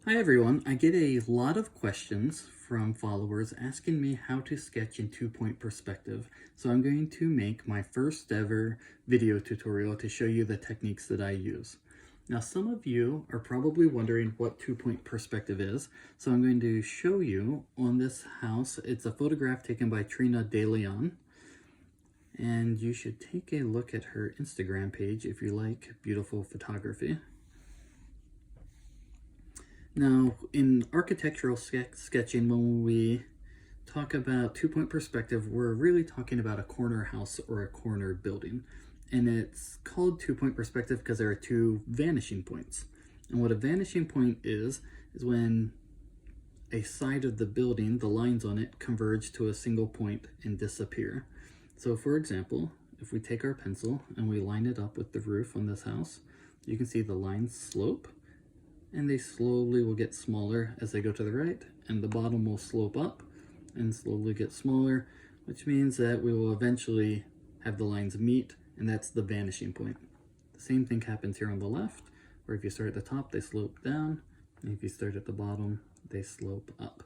Hi everyone, I get a lot of questions from followers asking me how to sketch in two-point perspective. So I'm going to make my first ever video tutorial to show you the techniques that I use. Now some of you are probably wondering what two-point perspective is, so I'm going to show you on this house. It's a photograph taken by Trina De Leon, and you should take a look at her Instagram page if you like beautiful photography. Now, in architectural sketching, when we talk about two-point perspective, we're really talking about a corner house or a corner building. And it's called two-point perspective because there are two vanishing points. And what a vanishing point is when a side of the building, the lines on it, converge to a single point and disappear. So for example, if we take our pencil and we line it up with the roof on this house, you can see the lines slope, and they slowly will get smaller as they go to the right, and the bottom will slope up and slowly get smaller, which means that we will eventually have the lines meet, and that's the vanishing point. The same thing happens here on the left, where if you start at the top, they slope down, and if you start at the bottom, they slope up.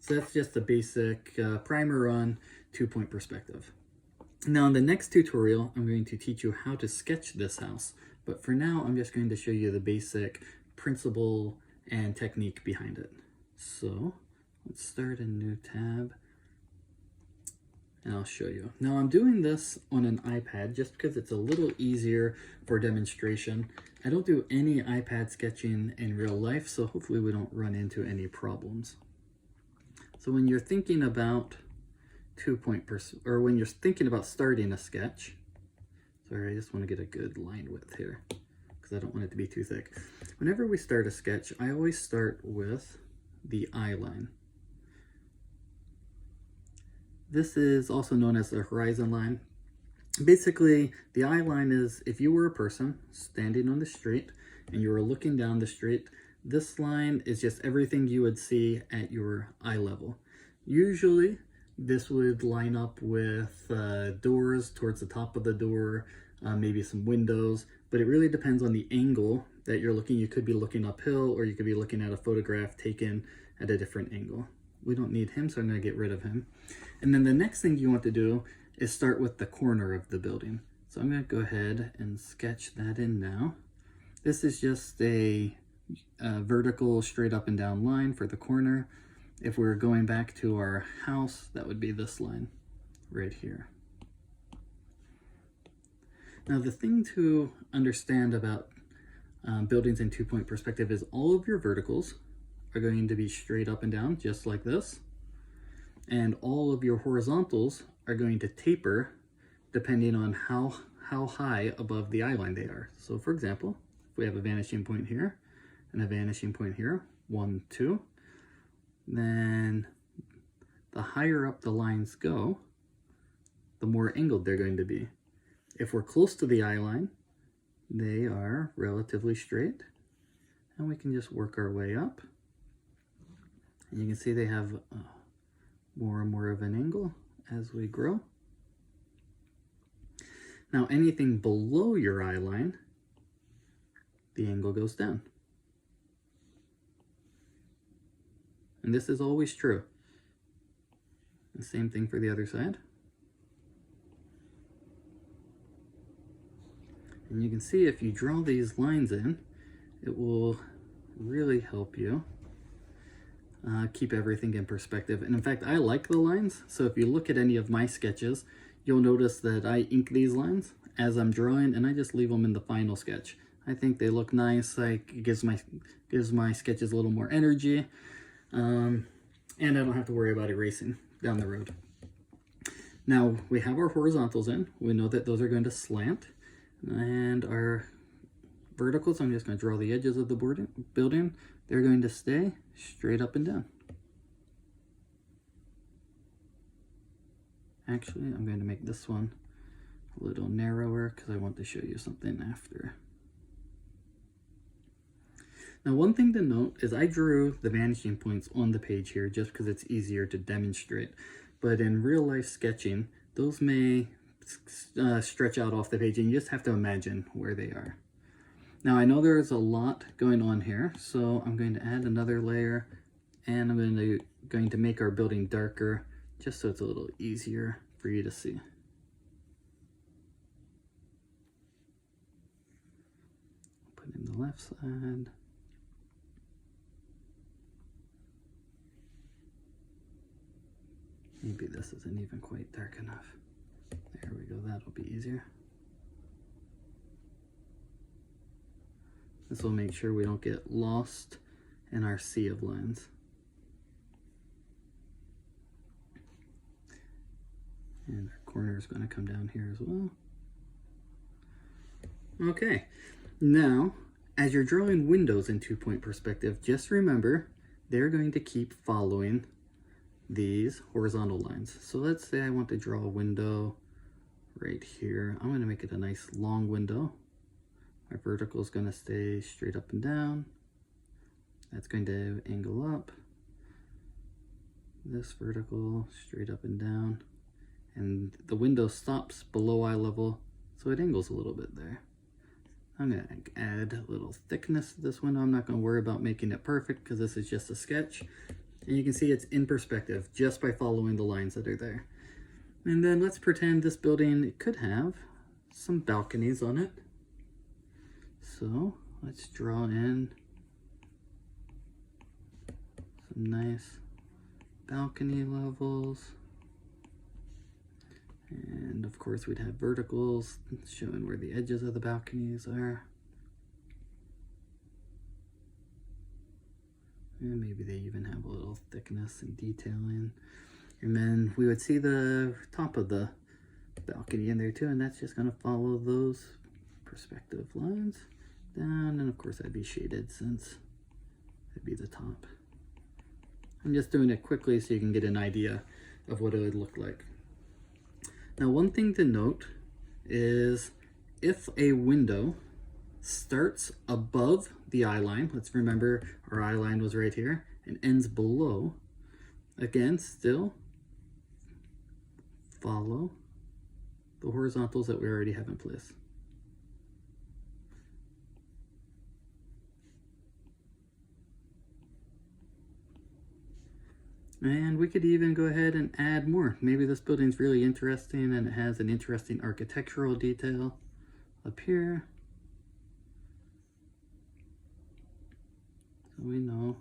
So that's just a basic primer on two-point perspective. Now in the next tutorial, I'm going to teach you how to sketch this house, but for now, I'm just going to show you the basic principle and technique behind it. So let's start a new tab and I'll show you. Now I'm doing this on an iPad just because it's a little easier for demonstration. I don't do any iPad sketching in real life, so hopefully we don't run into any problems. So when you're thinking about when you're thinking about starting a sketch, sorry, I just want to get a good line width here because I don't want it to be too thick. Whenever we start a sketch, I always start with the eye line. This is also known as the horizon line. Basically, the eye line is if you were a person standing on the street and you were looking down the street, this line is just everything you would see at your eye level. Usually, this would line up with doors towards the top of the door, maybe some windows, but it really depends on the angle that you're looking. You could be looking uphill, or you could be looking at a photograph taken at a different angle. We don't need him, so I'm going to get rid of him. And then the next thing you want to do is start with the corner of the building. So I'm going to go ahead and sketch that in now. This is just a vertical straight up and down line for the corner. If we're going back to our house, that would be this line right here. Now the thing to understand about buildings in two-point perspective is all of your verticals are going to be straight up and down, just like this. And all of your horizontals are going to taper depending on how high above the eye line they are. So for example, if we have a vanishing point here and a vanishing point here, 1, 2, then the higher up the lines go, the more angled they're going to be. If we're close to the eye line, they are relatively straight, and we can just work our way up. And you can see they have more and more of an angle as we grow. Now anything below your eye line, the angle goes down. And this is always true. The same thing for the other side. And you can see if you draw these lines in, it will really help you keep everything in perspective. And in fact, I like the lines. So if you look at any of my sketches, you'll notice that I ink these lines as I'm drawing, and I just leave them in the final sketch. I think they look nice. It gives my sketches a little more energy. And I don't have to worry about erasing down the road. Now we have our horizontals in. We know that those are going to slant. And our verticals, I'm just going to draw the edges of the building. They're going to stay straight up and down. Actually, I'm going to make this one a little narrower because I want to show you something after. Now, one thing to note is I drew the vanishing points on the page here just because it's easier to demonstrate. But in real life sketching, those may stretch out off the page, and you just have to imagine where they are. Now I know there's a lot going on here, so I'm going to add another layer, and I'm going to make our building darker just so it's a little easier for you to see. Put in the left side. Maybe this isn't even quite dark enough. There we go, that'll be easier. This will make sure we don't get lost in our sea of lines. And our corner is going to come down here as well. Okay, now as you're drawing windows in 2-point perspective, just remember they're going to keep following these horizontal lines. So let's say I want to draw a window right here. I'm going to make it a nice long window. My vertical is going to stay straight up and down. That's going to angle up. This vertical straight up and down. And the window stops below eye level, so it angles a little bit there. I'm going to add a little thickness to this window. I'm not going to worry about making it perfect because this is just a sketch. And you can see it's in perspective just by following the lines that are there. And then let's pretend this building could have some balconies on it. So let's draw in some nice balcony levels. And of course we'd have verticals showing where the edges of the balconies are. And maybe they even have a little thickness and detailing. And then we would see the top of the balcony in there too, and that's just going to follow those perspective lines down. And of course that'd be shaded since it'd be the top. I'm just doing it quickly so you can get an idea of what it would look like. Now one thing to note is if a window starts above the eye line, let's remember our eye line was right here, and ends below, again, still follow the horizontals that we already have in place. And we could even go ahead and add more. Maybe this building's really interesting and it has an interesting architectural detail up here. So we know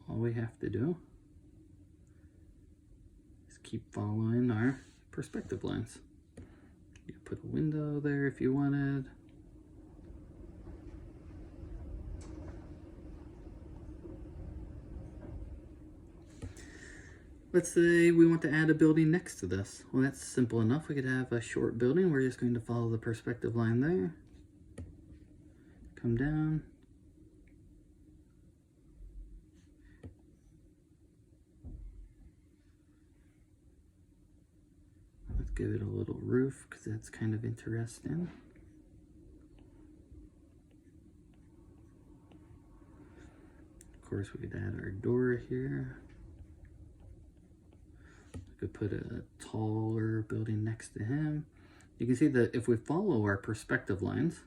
all we have to do is keep following our perspective lines. You could put a window there if you wanted. Let's say we want to add a building next to this. Well, that's simple enough. We could have a short building. We're just going to follow the perspective line there. Come down. Let's give it a little roof because that's kind of interesting. Of course, we could add our door here. Could put a taller building next to him. You can see that if we follow our perspective lines,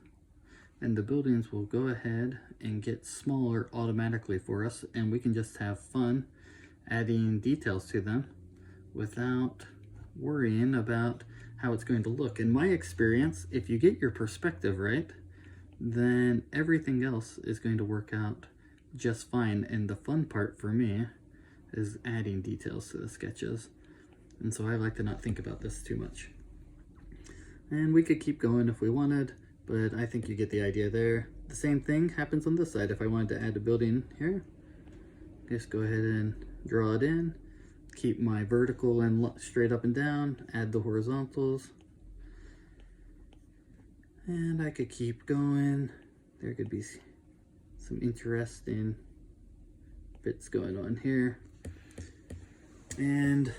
then the buildings will go ahead and get smaller automatically for us, and we can just have fun adding details to them without worrying about how it's going to look. In my experience, if you get your perspective right, then everything else is going to work out just fine, and the fun part for me is adding details to the sketches. And so I like to not think about this too much. And we could keep going if we wanted, but I think you get the idea there. The same thing happens on this side. If I wanted to add a building here, just go ahead and draw it in, keep my vertical and straight up and down, add the horizontals. And I could keep going. There could be some interesting bits going on here. And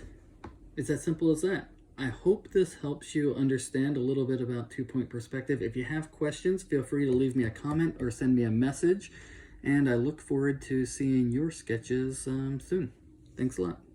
it's as simple as that. I hope this helps you understand a little bit about 2-point perspective. If you have questions, feel free to leave me a comment or send me a message. And I look forward to seeing your sketches soon. Thanks a lot.